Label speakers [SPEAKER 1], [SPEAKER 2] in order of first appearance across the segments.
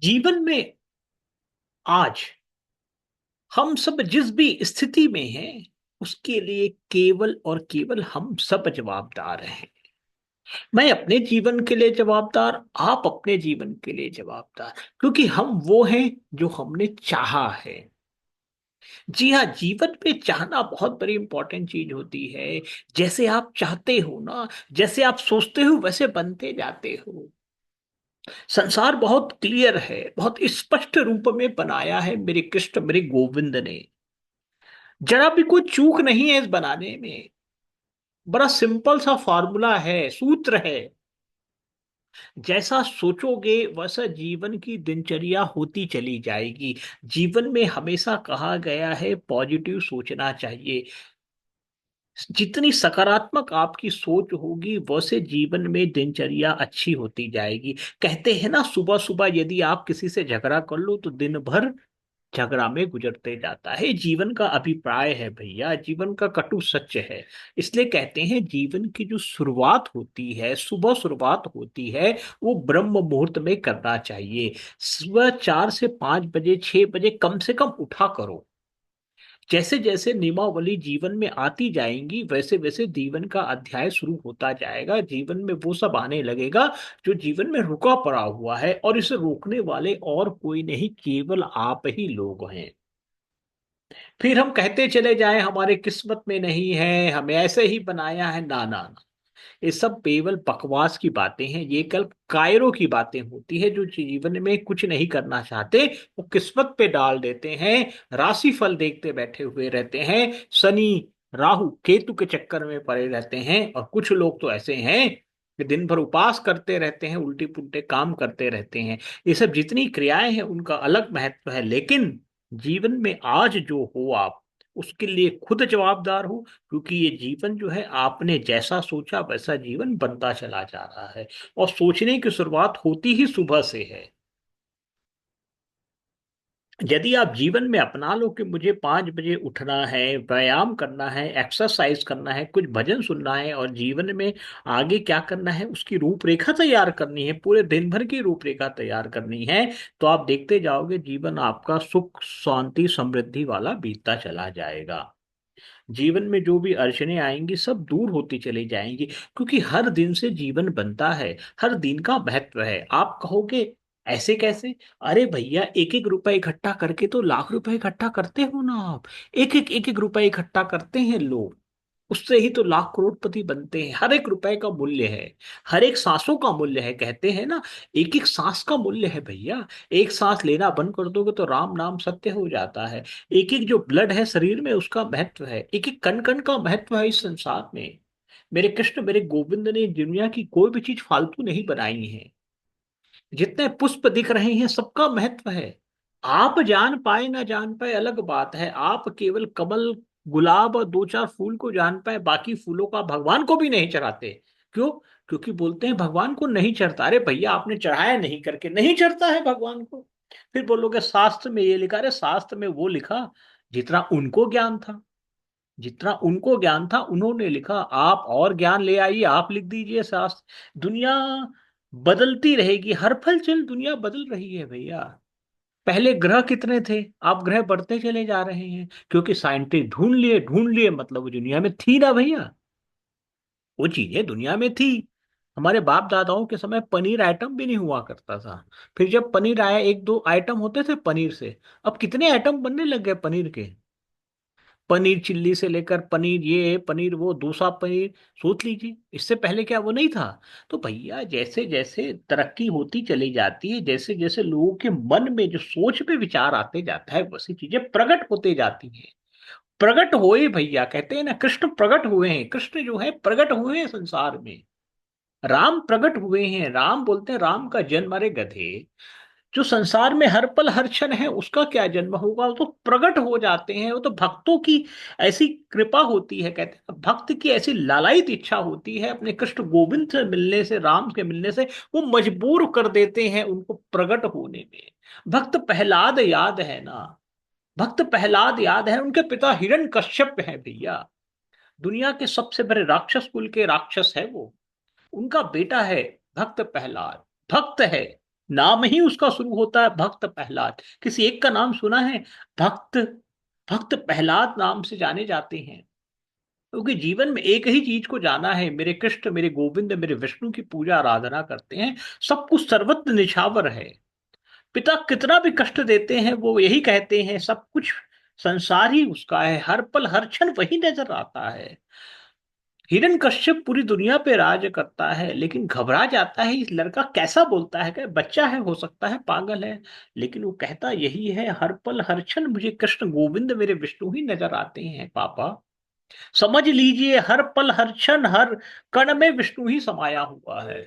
[SPEAKER 1] जीवन में आज हम सब जिस भी स्थिति में हैं उसके लिए केवल और केवल हम सब जवाबदार हैं। मैं अपने जीवन के लिए जवाबदार, आप अपने जीवन के लिए जवाबदार, क्योंकि हम वो हैं जो हमने चाहा है। जी हाँ, जीवन में चाहना बहुत बड़ी इंपॉर्टेंट चीज होती है। जैसे आप चाहते हो ना, जैसे आप सोचते हो वैसे बनते जाते हो। संसार बहुत क्लियर है, बहुत स्पष्ट रूप में बनाया है मेरे कृष्ण मेरे गोविंद ने। जरा भी कोई चूक नहीं है इस बनाने में। बड़ा सिंपल सा फॉर्मूला है, सूत्र है। जैसा सोचोगे वैसा जीवन की दिनचर्या होती चली जाएगी। जीवन में हमेशा कहा गया है पॉजिटिव सोचना चाहिए। जितनी सकारात्मक आपकी सोच होगी वैसे जीवन में दिनचर्या अच्छी होती जाएगी। कहते हैं ना, सुबह सुबह यदि आप किसी से झगड़ा कर लो तो दिन भर झगड़ा में गुजरते जाता है। जीवन का अभिप्राय है भैया, जीवन का कटु सत्य है। इसलिए कहते हैं जीवन की जो शुरुआत होती है, सुबह शुरुआत होती है, वो ब्रह्म मुहूर्त में करना चाहिए। सुबह 4 से 5 बजे 6 बजे कम से कम उठा करो। जैसे जैसे नियमावली जीवन में आती जाएंगी वैसे वैसे जीवन का अध्याय शुरू होता जाएगा। जीवन में वो सब आने लगेगा जो जीवन में रुका पड़ा हुआ है, और इसे रोकने वाले और कोई नहीं, केवल आप ही लोग हैं। फिर हम कहते चले जाएं हमारे किस्मत में नहीं है, हमें ऐसे ही बनाया है। ना ना ना, ये सब केवल बकवास की बातें हैं। ये कल कायरों की बातें होती है। जो जीवन में कुछ नहीं करना चाहते वो किस्मत पे डाल देते हैं, राशि फल देखते बैठे हुए रहते हैं, शनि राहु केतु के चक्कर में पड़े रहते हैं। और कुछ लोग तो ऐसे हैं कि दिन भर उपवास करते रहते हैं, उल्टे पुल्टे काम करते रहते हैं। ये सब जितनी क्रियाएं हैं उनका अलग महत्व है, लेकिन जीवन में आज जो हो आप उसके लिए खुद जवाबदार हो। क्योंकि ये जीवन जो है आपने जैसा सोचा वैसा जीवन बनता चला जा रहा है। और सोचने की शुरुआत होती ही सुबह से है। यदि आप जीवन में अपना लो कि मुझे 5 बजे उठना है, व्यायाम करना है, एक्सरसाइज करना है, कुछ भजन सुनना है, और जीवन में आगे क्या करना है उसकी रूपरेखा तैयार करनी है, पूरे दिन भर की रूपरेखा तैयार करनी है, तो आप देखते जाओगे जीवन आपका सुख शांति समृद्धि वाला बीतता चला जाएगा। जीवन में जो भी अड़चने आएंगी सब दूर होती चली जाएंगी। क्योंकि हर दिन से जीवन बनता है, हर दिन का महत्व है। आप कहोगे ऐसे कैसे? अरे भैया, एक एक रुपए इकट्ठा करके तो लाख रुपए इकट्ठा करते हो ना आप। एक एक रुपए इकट्ठा करते हैं लोग, उससे ही तो लाख करोड़पति बनते हैं। हर एक रुपए का मूल्य है, हर एक सांसों का मूल्य है। कहते हैं ना, एक एक सांस का मूल्य है भैया। एक सांस लेना बंद कर दोगे तो राम नाम सत्य हो जाता है। एक एक जो ब्लड है शरीर में उसका महत्व है, एक एक कण कण का महत्व है इस संसार में। मेरे कृष्ण मेरे गोविंद ने दुनिया की कोई भी चीज फालतू नहीं बनाई है। जितने पुष्प दिख रहे हैं सबका महत्व है। आप जान पाए ना जान पाए अलग बात है। आप केवल कमल गुलाब और दो चार फूल को जान पाए, बाकी फूलों का भगवान को भी नहीं चढ़ाते। क्यों? क्योंकि बोलते हैं भगवान को नहीं चढ़ता। अरे भैया, आपने चढ़ाया नहीं करके नहीं चढ़ता है भगवान को। फिर बोलोगे शास्त्र में ये लिखा। अरे शास्त्र में वो लिखा जितना उनको ज्ञान था, जितना उनको ज्ञान था उन्होंने लिखा। आप और ज्ञान ले आइए, आप लिख दीजिए शास्त्र। दुनिया बदलती रहेगी, हर पल चल दुनिया बदल रही है भैया। पहले ग्रह कितने थे, आप ग्रह बढ़ते चले जा रहे हैं क्योंकि साइंटिस्ट ढूंढ लिए, मतलब वो दुनिया में थी ना भैया। वो चीजें दुनिया में थी। हमारे बाप दादाओं के समय पनीर आइटम भी नहीं हुआ करता था। फिर जब पनीर आया, एक दो आइटम होते थे पनीर से, अब कितने आइटम बनने लग गए पनीर के। पनीर चिल्ली से लेकर पनीर ये पनीर वो, डोसा पनीर। सोच लीजिए, इससे पहले क्या वो नहीं था? तो भैया, जैसे जैसे तरक्की होती चली जाती है, जैसे जैसे लोगों के मन में जो सोच पे विचार आते जाता है, वैसी चीजें प्रकट होते जाती हैं। प्रकट हुए भैया, कहते हैं ना कृष्ण प्रकट हुए हैं। कृष्ण जो है प्रकट हुए हैं संसार में। राम प्रकट हुए हैं। राम बोलते हैं राम का जन्म, अरे गधे, जो संसार में हर पल हर क्षण है उसका क्या जन्म होगा? वो तो प्रकट हो जाते हैं। वो तो भक्तों की ऐसी कृपा होती है। कहते हैं भक्त की ऐसी लालायित इच्छा होती है अपने कृष्ण गोविंद से मिलने से, राम के मिलने से, वो मजबूर कर देते हैं उनको प्रकट होने में। भक्त प्रहलाद याद है ना? भक्त प्रहलाद याद है, उनके पिता हिरण्यकश्यप है भैया। दुनिया के सबसे बड़े राक्षस कुल के राक्षस है वो। उनका बेटा है भक्त प्रहलाद। भक्त है, नाम ही उसका शुरू होता है भक्त प्रहलाद। किसी एक का नाम सुना है? भक्त, भक्त प्रहलाद नाम से जाने जाते हैं, क्योंकि जीवन में एक ही चीज को जाना है, मेरे कृष्ण मेरे गोविंद मेरे विष्णु की पूजा आराधना करते हैं। सब कुछ सर्वत्र निछावर है। पिता कितना भी कष्ट देते हैं वो यही कहते हैं सब कुछ संसार ही उसका है, हर पल हर क्षण वही नजर आता है। हिरण्यकश्यप पूरी दुनिया पे राज करता है, लेकिन घबरा जाता है, इस लड़का कैसा बोलता है, क्या बच्चा है, हो सकता है पागल है, लेकिन वो कहता यही है, हर पल हर क्षण मुझे कृष्ण गोविंद मेरे विष्णु ही नजर आते हैं पापा। समझ लीजिए हर पल हर क्षण हर कण में विष्णु ही समाया हुआ है।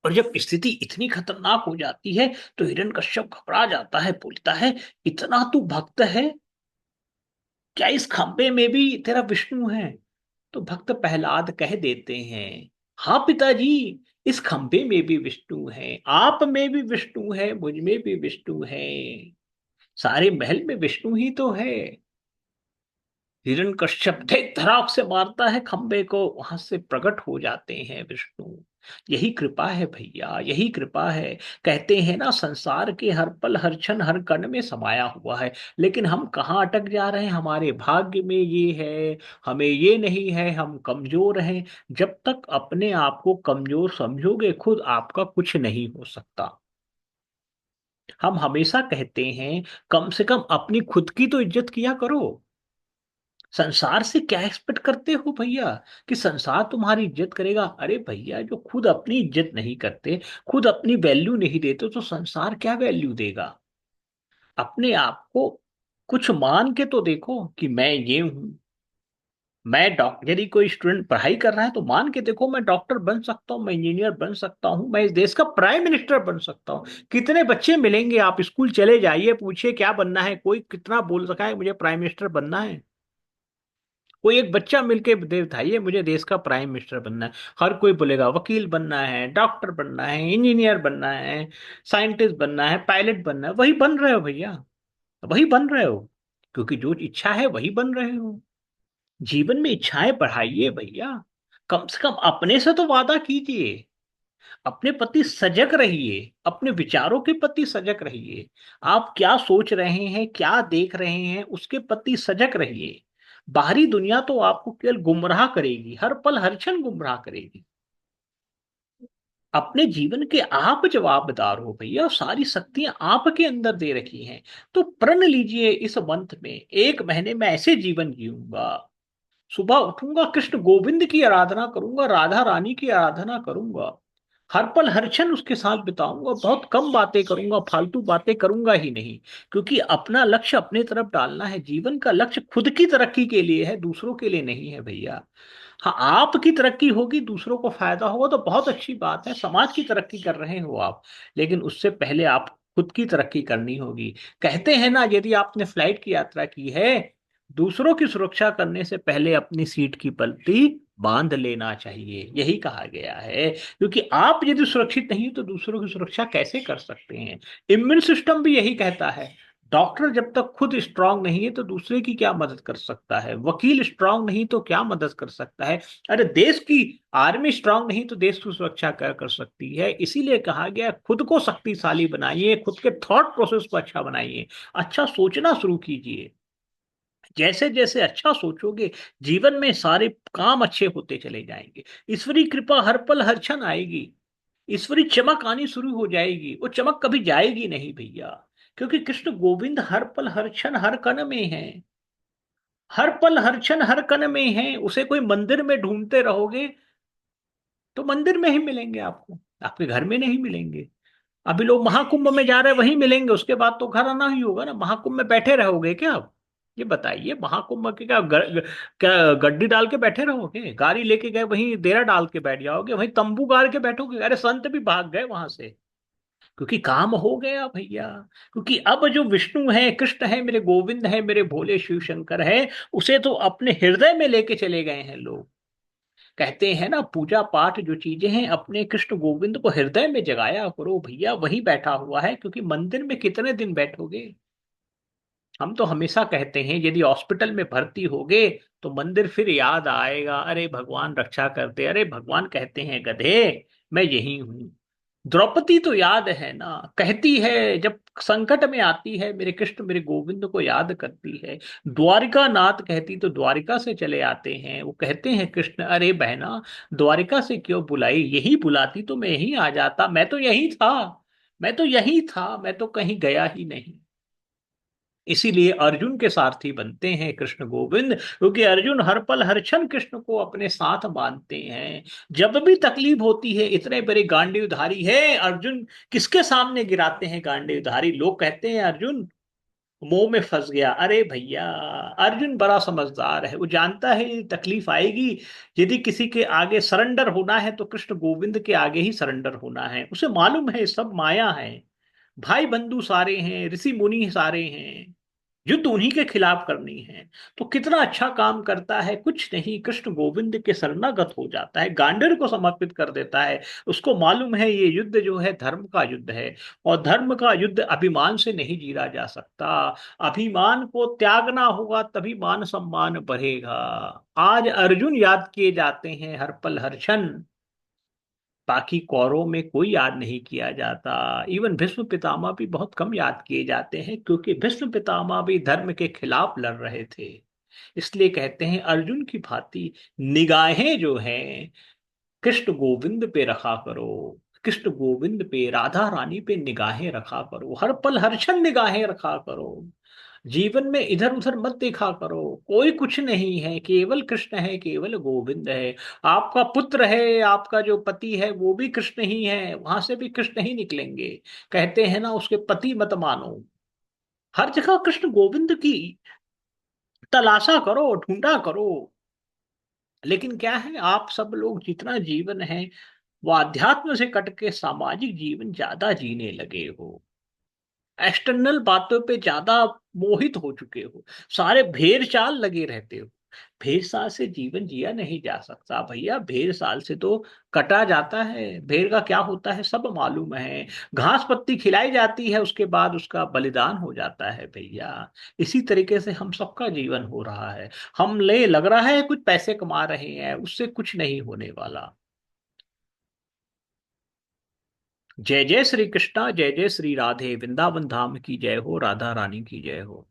[SPEAKER 1] और जब स्थिति इतनी खतरनाक हो जाती है तो हिरण्यकश्यप घबरा जाता है, बोलता है इतना तू भक्त है, क्या इस खंबे में भी तेरा विष्णु है? तो भक्त प्रहलाद कह देते हैं, हाँ पिताजी, इस खंबे में भी विष्णु है, आप में भी विष्णु है, मुझ में भी विष्णु है, सारे महल में विष्णु ही तो है। हिरण्यकश्यप देख धड़ाक से मारता है खंबे को, वहां से प्रकट हो जाते हैं विष्णु। यही कृपा है भैया, यही कृपा है। कहते हैं ना संसार के हर पल हर क्षण हर कण में समाया हुआ है, लेकिन हम कहाँ अटक जा रहे हैं, हमारे भाग्य में ये है, हमें ये नहीं है, हम कमजोर हैं। जब तक अपने आप को कमजोर समझोगे खुद आपका कुछ नहीं हो सकता। हम हमेशा कहते हैं कम से कम अपनी खुद की तो इज्जत किया करो। संसार से क्या एक्सपेक्ट करते हो भैया कि संसार तुम्हारी इज्जत करेगा? अरे भैया जो खुद अपनी इज्जत नहीं करते, खुद अपनी वैल्यू नहीं देते, तो संसार क्या वैल्यू देगा? अपने आप को कुछ मान के तो देखो कि मैं ये हूं। मैं डॉक्टर, यदि कोई स्टूडेंट पढ़ाई कर रहा है तो मान के देखो मैं डॉक्टर बन सकता हूँ, मैं इंजीनियर बन सकता हूँ, मैं इस देश का प्राइम मिनिस्टर बन सकता हूँ। कितने बच्चे मिलेंगे, आप स्कूल चले जाइए, पूछिए क्या बनना है, कोई कितना बोल सका है मुझे प्राइम मिनिस्टर बनना है? कोई एक बच्चा मिलके बताइए मुझे देश का प्राइम मिनिस्टर बनना है। हर कोई बोलेगा वकील बनना है, डॉक्टर बनना है, इंजीनियर बनना है, साइंटिस्ट बनना है, पायलट बनना है। वही बन रहे हो भैया, वही बन रहे हो, क्योंकि जो इच्छा है वही बन रहे हो। जीवन में इच्छाएं बढ़ाइए भैया, कम से कम अपने से तो वादा कीजिए। अपने प्रति सजग रहिए, अपने विचारों के प्रति सजग रहिए। आप क्या सोच रहे हैं, क्या देख रहे हैं, उसके प्रति सजग रहिए। बाहरी दुनिया तो आपको केवल गुमराह करेगी, हर पल हर क्षण गुमराह करेगी। अपने जीवन के आप जवाबदार हो भैया, सारी शक्तियां आपके अंदर दे रखी हैं। तो प्रण लीजिए इस मंथ में, 1 महीने में ऐसे जीवन जीऊंगा, सुबह उठूंगा कृष्ण गोविंद की आराधना करूंगा, राधा रानी की आराधना करूंगा, हर पल हर क्षण उसके साथ बिताऊंगा, बहुत कम बातें करूंगा, फालतू बातें करूंगा ही नहीं। क्योंकि अपना लक्ष्य अपने तरफ डालना है, जीवन का लक्ष्य खुद की तरक्की के लिए है, दूसरों के लिए नहीं है भैया। हाँ, आपकी तरक्की होगी, दूसरों को फायदा होगा तो बहुत अच्छी बात है, समाज की तरक्की कर रहे हो आप, लेकिन उससे पहले आप खुद की तरक्की करनी होगी। कहते हैं ना, यदि आपने फ्लाइट की यात्रा की है, दूसरों की सुरक्षा करने से पहले अपनी सीट की पट्टी बांध लेना चाहिए, यही कहा गया है। क्योंकि आप यदि सुरक्षित नहीं हो तो दूसरों की सुरक्षा कैसे कर सकते हैं? इम्यून सिस्टम भी यही कहता है, डॉक्टर जब तक खुद स्ट्रांग नहीं है तो दूसरे की क्या मदद कर सकता है, वकील स्ट्रांग नहीं तो क्या मदद कर सकता है, अरे देश की आर्मी स्ट्रांग नहीं तो देश की सुरक्षा क्या कर सकती है? इसीलिए कहा गया खुद को शक्तिशाली बनाइए, खुद के थॉट प्रोसेस को अच्छा बनाइए, अच्छा सोचना शुरू कीजिए। जैसे जैसे अच्छा सोचोगे, जीवन में सारे काम अच्छे होते चले जाएंगे, ईश्वरी कृपा हर पल हर क्षण आएगी, ईश्वरी चमक आनी शुरू हो जाएगी, वो चमक कभी जाएगी नहीं भैया। क्योंकि कृष्ण गोविंद हर पल हर क्षण हर कण में है, हर पल हर क्षण हर कण में है। उसे कोई मंदिर में ढूंढते रहोगे तो मंदिर में ही मिलेंगे आपको, आपके घर में नहीं मिलेंगे। अभी लोग महाकुंभ में जा रहे हैं, वहीं मिलेंगे, उसके बाद तो घर आना ही होगा ना। महाकुंभ में बैठे रहोगे क्या आप? ये बताइए, महाकुंभ के क्या क्या गड्डी डाल के बैठे रहोगे? गाड़ी लेके गए वहीं डेरा डाल के बैठ जाओगे, वहीं तंबू गाड़ के बैठोगे? अरे संत भी भाग गए वहां से, क्योंकि काम हो गया भैया। क्योंकि अब जो विष्णु है, कृष्ण है, मेरे गोविंद है, मेरे भोले शिव शंकर है, उसे तो अपने हृदय में लेके चले गए हैं लोग। कहते हैं ना, पूजा पाठ जो चीजें हैं, अपने कृष्ण गोविंद को हृदय में जगाया करो भैया, वही बैठा हुआ है। क्योंकि मंदिर में कितने दिन बैठोगे? हम तो हमेशा कहते हैं यदि हॉस्पिटल में भर्ती होगे तो मंदिर फिर याद आएगा, अरे भगवान रक्षा करते, अरे भगवान कहते हैं गधे, मैं यही हूं। द्रौपदी तो याद है ना, कहती है जब संकट में आती है, मेरे कृष्ण मेरे गोविंद को याद करती है। द्वारिका नाथ कहती तो द्वारिका से चले आते हैं। वो कहते हैं कृष्ण, अरे बहना, द्वारिका से क्यों बुलाई, यही बुलाती तो मैं यहीं आ जाता, मैं तो यही था, मैं तो यही था, मैं तो कहीं गया ही नहीं। इसीलिए अर्जुन के सारथी बनते हैं कृष्ण गोविंद, क्योंकि अर्जुन हर पल हर क्षण कृष्ण को अपने साथ बांधते हैं। जब भी तकलीफ होती है, इतने बड़े गांडीवधारी है अर्जुन, किसके सामने गिराते हैं गांडीवधारी, लोग कहते हैं अर्जुन मोह में फंस गया। अरे भैया, अर्जुन बड़ा समझदार है, वो जानता है ये तकलीफ आएगी। यदि किसी के आगे सरेंडर होना है तो कृष्ण गोविंद के आगे ही सरेंडर होना है। उसे मालूम है सब माया है, भाई बंधु सारे हैं, ऋषि मुनि सारे हैं, युद्ध उन्हीं के खिलाफ करनी है। तो कितना अच्छा काम करता है, कुछ नहीं, कृष्ण गोविंद के शरणागत हो जाता है, गांडर को समर्पित कर देता है। उसको मालूम है ये युद्ध जो है धर्म का युद्ध है, और धर्म का युद्ध अभिमान से नहीं जीता जा सकता। अभिमान को त्यागना होगा, तभी मान सम्मान बढ़ेगा। आज अर्जुन याद किए जाते हैं हर पल हर क्षण, बाकी कौरों में कोई याद नहीं किया जाता। इवन भीष्म पितामह भी बहुत कम याद किए जाते हैं, क्योंकि भीष्म पितामह भी धर्म के खिलाफ लड़ रहे थे। इसलिए कहते हैं अर्जुन की भांति निगाहें जो हैं कृष्ण गोविंद पे रखा करो, कृष्ण गोविंद पे, राधा रानी पे निगाहें रखा करो, हर पल हर क्षण निगाहें रखा करो। जीवन में इधर उधर मत देखा करो, कोई कुछ नहीं है, केवल कृष्ण है, केवल गोविंद है। आपका पुत्र है, आपका जो पति है वो भी कृष्ण ही है, वहां से भी कृष्ण ही निकलेंगे। कहते हैं ना, उसके पति मत मानो, हर जगह कृष्ण गोविंद की तलाशा करो, ढूंढा करो। लेकिन क्या है, आप सब लोग जितना जीवन है वो अध्यात्म से कट के सामाजिक जीवन ज्यादा जीने लगे हो, एक्सटर्नल बातों पे ज्यादा मोहित हो चुके हो, सारे भेड़ चाल लगे रहते हो। भेड़ साल से जीवन जिया नहीं जा सकता भैया, भेड़ साल से तो कटा जाता है। भेड़ का क्या होता है सब मालूम है, घास पत्ती खिलाई जाती है, उसके बाद उसका बलिदान हो जाता है भैया। इसी तरीके से हम सबका जीवन हो रहा है। हम ले लग रहा है कुछ पैसे कमा रहे हैं, उससे कुछ नहीं होने वाला। जय जय श्री कृष्णा, जय जय श्री राधे, वृंदावन धाम की जय हो, राधा रानी की जय हो।